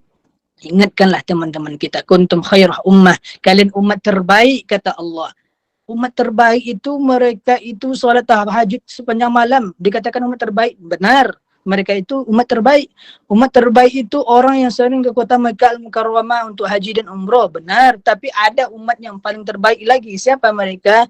ingatkanlah teman-teman kita, kuntum khairah ummah, kalian umat terbaik, kata Allah. Umat terbaik itu mereka itu solat tahajud sepanjang malam, dikatakan umat terbaik. Benar, mereka itu umat terbaik. Umat terbaik itu orang yang sering ke kota Makkah Al-Mukarramah untuk haji dan umrah. Benar, tapi ada umat yang paling terbaik lagi. Siapa mereka?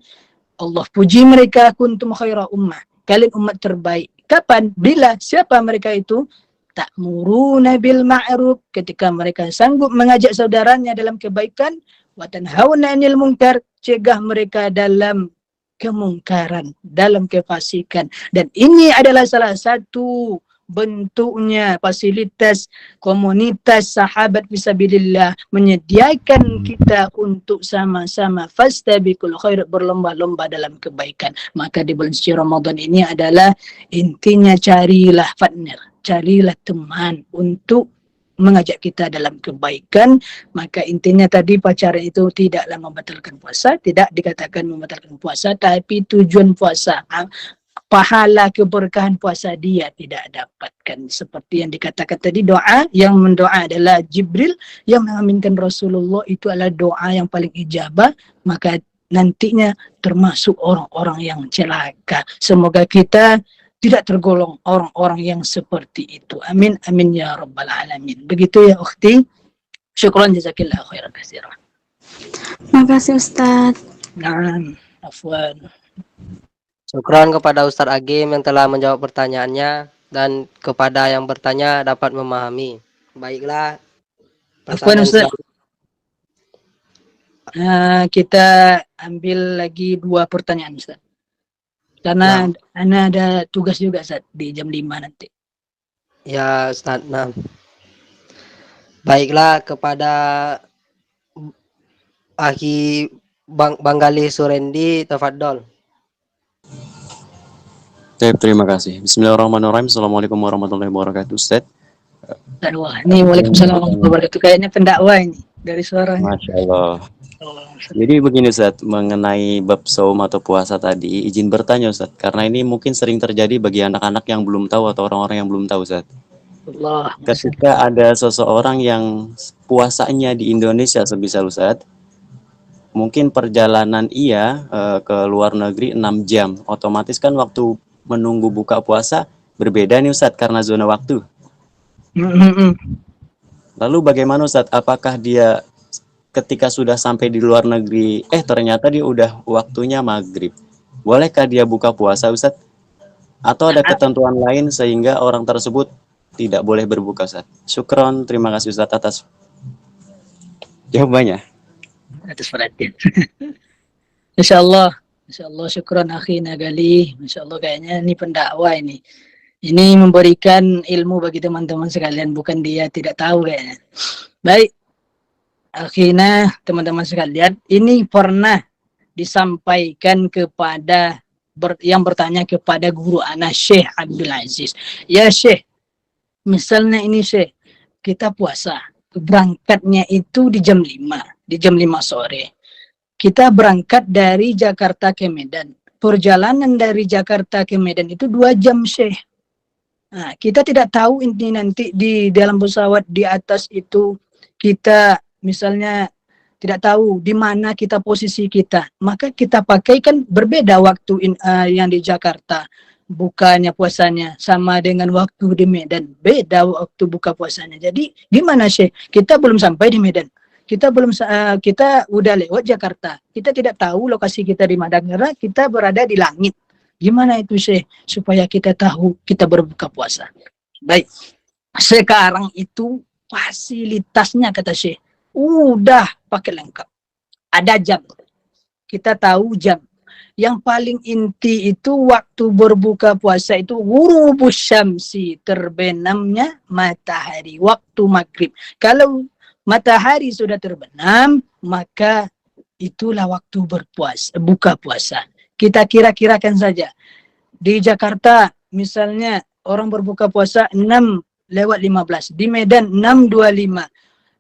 Allah puji mereka, kuntum khairah ummah, kalian umat terbaik. Kapan? Bila? Siapa mereka itu? Ta'muruna bil ma'ruf, ketika mereka sanggup mengajak saudaranya dalam kebaikan, wa tanhauna 'anil munkar, cegah mereka dalam kemungkaran, dalam kefasikan. Dan ini adalah salah satu bentuknya fasilitas komunitas sahabat fisabilillah, menyediakan kita untuk sama-sama fastabiqul khairat, berlomba-lomba dalam kebaikan. Maka di bulan suci Ramadan ini adalah intinya carilah partner. carilah teman untuk mengajak kita dalam kebaikan. Maka intinya tadi pacaran itu tidaklah membatalkan puasa, tidak dikatakan membatalkan puasa, tapi tujuan puasa, pahala keberkahan puasa dia tidak dapatkan. Seperti yang dikatakan tadi, doa yang mendoa adalah Jibril, yang mengaminkan Rasulullah itu adalah doa yang paling ijabah, maka nantinya termasuk orang-orang yang celaka. Semoga kita tidak tergolong orang-orang yang seperti itu. Amin, amin ya rabbal alamin. Begitu ya ukhti. Syukran jazakillah khairan katsiran. Makasih Ustadz. Naam, afwan. Syukran kepada Ustadz Agim yang telah menjawab pertanyaannya dan kepada yang bertanya dapat memahami. Baiklah. Afwan Ustaz. Kita ambil lagi 2 pertanyaan Ustaz. Karena ana ada tugas juga Ustaz di jam 5 nanti. Ya Ustaz. Nah. Baiklah kepada Akhi Bang Gali Surendi, tafadhol. Terima kasih. Bismillahirrahmanirrahim. Assalamualaikum warahmatullahi wabarakatuh, Ustaz. Ini waalaikumsalam warahmatullahi wabarakatuh. Kayaknya pendakwah ini dari suaranya. Masya Allah. Jadi begini Ustaz, mengenai bab saum atau puasa tadi, izin bertanya Ustaz, karena ini mungkin sering terjadi bagi anak-anak yang belum tahu atau orang-orang yang belum tahu Ustaz. Allah. Ketika ada seseorang yang puasanya di Indonesia sebisa Ustaz, mungkin perjalanan ia ke luar negeri 6 jam, otomatis kan waktu menunggu buka puasa berbeda nih Ustaz karena zona waktu. Lalu bagaimana Ustaz, apakah dia ketika sudah sampai di luar negeri, ternyata dia udah waktunya maghrib, bolehkah dia buka puasa Ustaz? Atau ada ketentuan lain sehingga orang tersebut tidak boleh berbuka Ustaz? Syukron, terima kasih Ustaz atas jawabannya. Atas perhatian. Insyaallah syukran akhina Gali. Insyaallah kayaknya ini pendakwah ini. Ini memberikan ilmu bagi teman-teman sekalian, bukan dia tidak tahu kayaknya. Baik. Akhirnya teman-teman sekalian, ini pernah disampaikan kepada yang bertanya kepada guru ana Syekh Abdul Aziz. Ya Syekh, misalnya ini Syekh, kita puasa, berangkatnya itu di jam 5 sore. Kita berangkat dari Jakarta ke Medan. Perjalanan dari Jakarta ke Medan itu 2 jam Syekh. Nah, kita tidak tahu ini nanti di dalam pesawat di atas itu kita misalnya tidak tahu di mana kita posisi kita, maka kita pakai kan berbeda waktu yang di Jakarta bukanya puasanya sama dengan waktu di Medan, beda waktu buka puasanya. Jadi gimana Syekh? Kita belum sampai di Medan, kita udah lewat Jakarta, kita tidak tahu lokasi kita di mana, karena kita berada di langit. Gimana itu Syekh supaya kita tahu kita berbuka puasa? Baik, sekarang itu fasilitasnya kata Syekh udah pakai lengkap. Ada jam. Kita tahu jam. Yang paling inti itu waktu berbuka puasa itu ghurubus syamsi, terbenamnya matahari, waktu maghrib. Kalau matahari sudah terbenam, maka itulah waktu buka puasa. Kita kira-kirakan saja. Di Jakarta misalnya orang berbuka puasa 6:15, di Medan 6:25.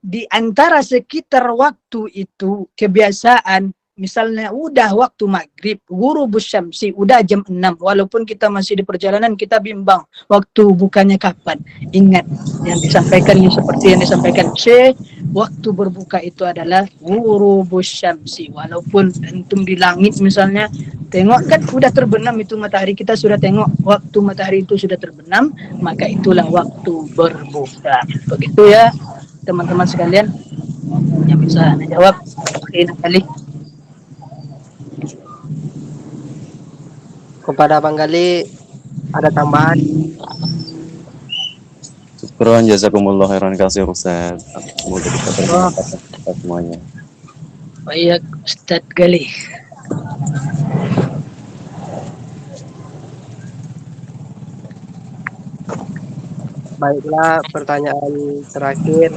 Di antara sekitar waktu itu kebiasaan misalnya udah waktu maghrib, ghurubus syamsi, udah jam 6, walaupun kita masih di perjalanan kita bimbang waktu bukanya kapan. Ingat yang disampaikan seperti yang disampaikan Syekh, waktu berbuka itu adalah ghurubus syamsi, walaupun antum di langit misalnya tengok kan udah terbenam itu matahari, kita sudah tengok waktu matahari itu sudah terbenam, maka itulah waktu berbuka. Begitu ya teman-teman sekalian yang bisa menjawab. Kali Kepada Bang Gali ada tambahan? Syukron, jazakumullah khairan katsir Ustaz. Semoga kita bermanfaat kita semuanya. Baik Ustaz Gali. Baiklah, pertanyaan terakhir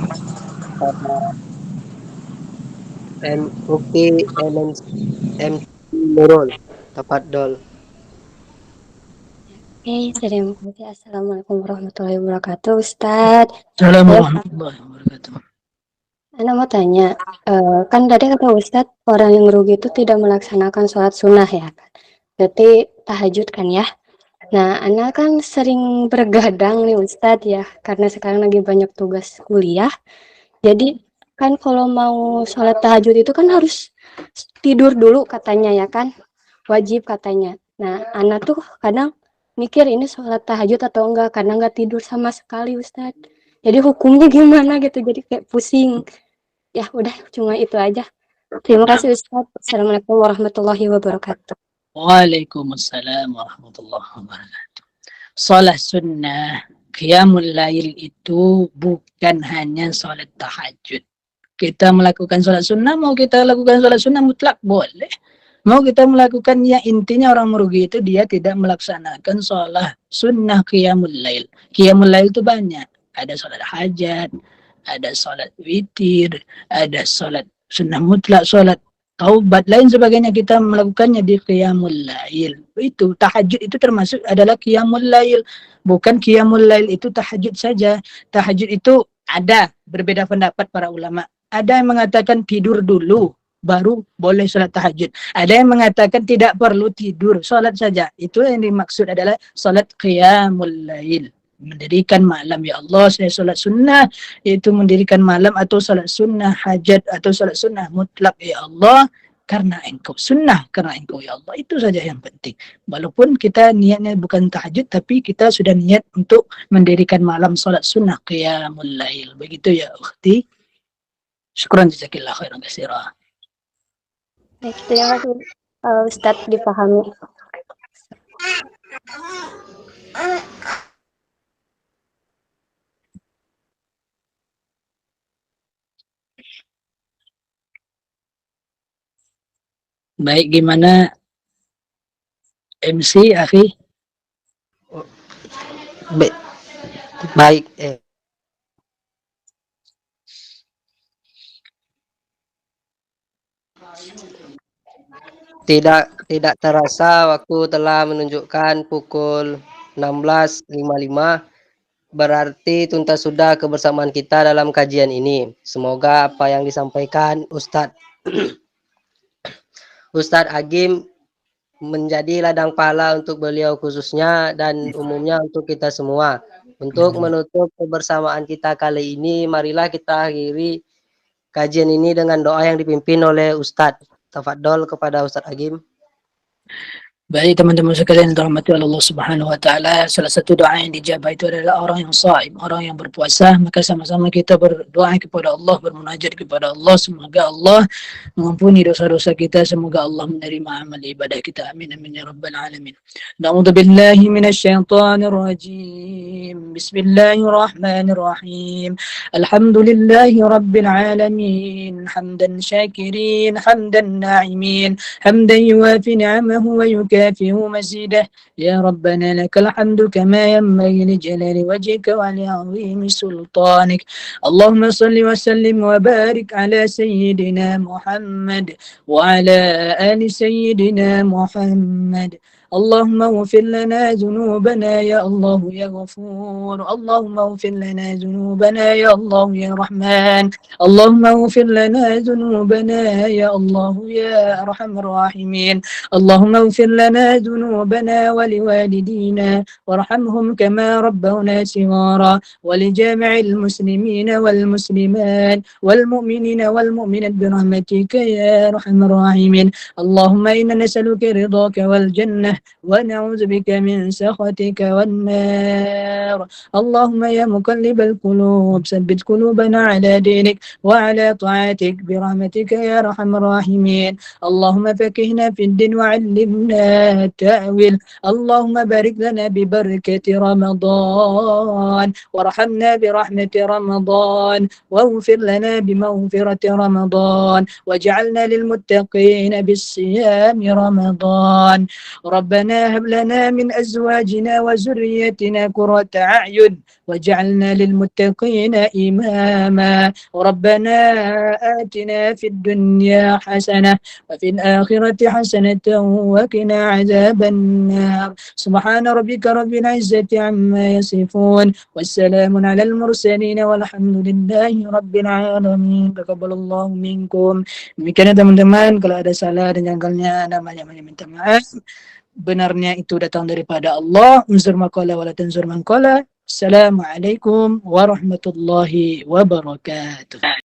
Mufti MC Nurul, tafadhol. Terima kasih. Assalamualaikum warahmatullahi wabarakatuh, Ustadz. Assalamualaikum warahmatullahi wabarakatuh. Ana mau tanya, kan tadi kata Ustadz, orang yang merugi itu tidak melaksanakan sholat sunnah ya kan? Berarti tahajud kan ya? Nah, Ana kan sering bergadang nih Ustadz ya, karena sekarang lagi banyak tugas kuliah. Jadi kan kalau mau sholat tahajud itu kan harus tidur dulu katanya ya kan? Wajib katanya. Nah, Ana tuh kadang mikir ini sholat tahajud atau enggak, karena enggak tidur sama sekali Ustadz. Jadi hukumnya gimana gitu, jadi kayak pusing. Ya udah, cuma itu aja. Terima kasih Ustadz. Assalamualaikum warahmatullahi wabarakatuh. Waalaikumsalam warahmatullahi wabarakatuh. Salat sunnah, qiyamul lail itu bukan hanya salat tahajud. Kita melakukan salat sunnah, mau kita lakukan salat sunnah mutlak boleh. Mau kita melakukan yang intinya orang merugi itu dia tidak melaksanakan salat sunnah qiyamul lail. Qiyamul lail itu banyak. Ada salat hajat, ada salat witir, ada salat sunnah mutlak, salat taubat, lain sebagainya kita melakukannya di qiyamul lail. Itu tahajud itu termasuk adalah qiyamul lail. Bukan qiyamul lail itu tahajud saja. Tahajud itu ada berbeda pendapat para ulama. Ada yang mengatakan tidur dulu baru boleh sholat tahajud. Ada yang mengatakan tidak perlu tidur, sholat saja. Itu yang dimaksud adalah sholat qiyamul lail. Mendirikan malam, ya Allah saya sholat sunnah, yaitu mendirikan malam atau sholat sunnah hajat atau sholat sunnah mutlak, ya Allah karena engkau sunnah, karena engkau ya Allah. Itu saja yang penting. Walaupun kita niatnya bukan tahajud, tapi kita sudah niat untuk mendirikan malam sholat sunnah qiyamul lail. Begitu ya ukhti. Syukran jazakillah khairan katsira. Baik, terima kasih Ustadz, dipahami. Baik, gimana MC Akhi? Baik. Tidak terasa waktu telah menunjukkan pukul 16.55. Berarti tuntas sudah kebersamaan kita dalam kajian ini. Semoga apa yang disampaikan Ustadz Agim menjadi ladang pahala untuk beliau khususnya dan umumnya untuk kita semua. Untuk menutup kebersamaan kita kali ini, marilah kita akhiri kajian ini dengan doa yang dipimpin oleh Ustadz. Tafadhol kepada Ustadz Agim. Baik teman-teman sekalian dirahmati oleh Allah Subhanahu wa taala, salah satu doa yang dijabah itu adalah orang yang shaim, orang yang berpuasa. Maka sama-sama kita berdoa kepada Allah, bermunajat kepada Allah, semoga Allah mengampuni dosa-dosa kita, semoga Allah menerima amal ibadah kita. Amin amin ya rabbal alamin. Na'udzu billahi minasyaitonir rajim. Bismillahirrahmanirrahim. Alhamdulillahi rabbil alamin. Hamdan syakirin, hamdan na'imin, hamdan yuwafi ni'amahu wa يكافئ مزيده يا ربنا لك الحمد كما ينبغي لجلال وجهك ولعظيم سلطانك اللهم صل وسلم وبارك على سيدنا محمد وعلى آل سيدنا محمد اللهم اغفر لنا ذنوبنا يا الله يا غفور اللهم اغفر لنا ذنوبنا يا الله يا رحمن اللهم اغفر لنا ذنوبنا يا الله يا أرحم الراحمين اللهم اغفر لنا ذنوبنا ولوالدينا وارحمهم كما ربونا صغارا ولجامع المسلمين والمسلمات والمؤمنين والمؤمنات برحمتك يا أرحم الراحمين اللهم إنا نسألك رضاك والجنة ونعوذ بك من سخطك والنار اللهم يا مقلب القلوب ثبت قلوبنا على دينك وعلى طاعتك برحمتك يا أرحم الراحمين اللهم فقهنا في الدين وعلمنا التأويل اللهم بارك لنا ببركة رمضان وارحمنا برحمة رمضان واغفر لنا بمغفرة رمضان واجعلنا للمتقين بالصيام رمضان رب ربنا هب لنا من أزواجنا وذريتنا قرة أعين واجعلنا للمتقين إماما ربنا آتنا في الدنيا حسنة وفي الآخرة حسنة وقنا عذاب النار سبحان ربك رب العزة عما يصفون والسلام على المرسلين والحمد لله رب العالمين. Taqabbalallahu minkum. Demikian teman-teman, kalau ada salah dan janggalnya namanya minta maaf. Benarnya itu datang daripada Allah. Unzur maqala wa la tanzur man qala. Assalamualaikum warahmatullahi wabarakatuh.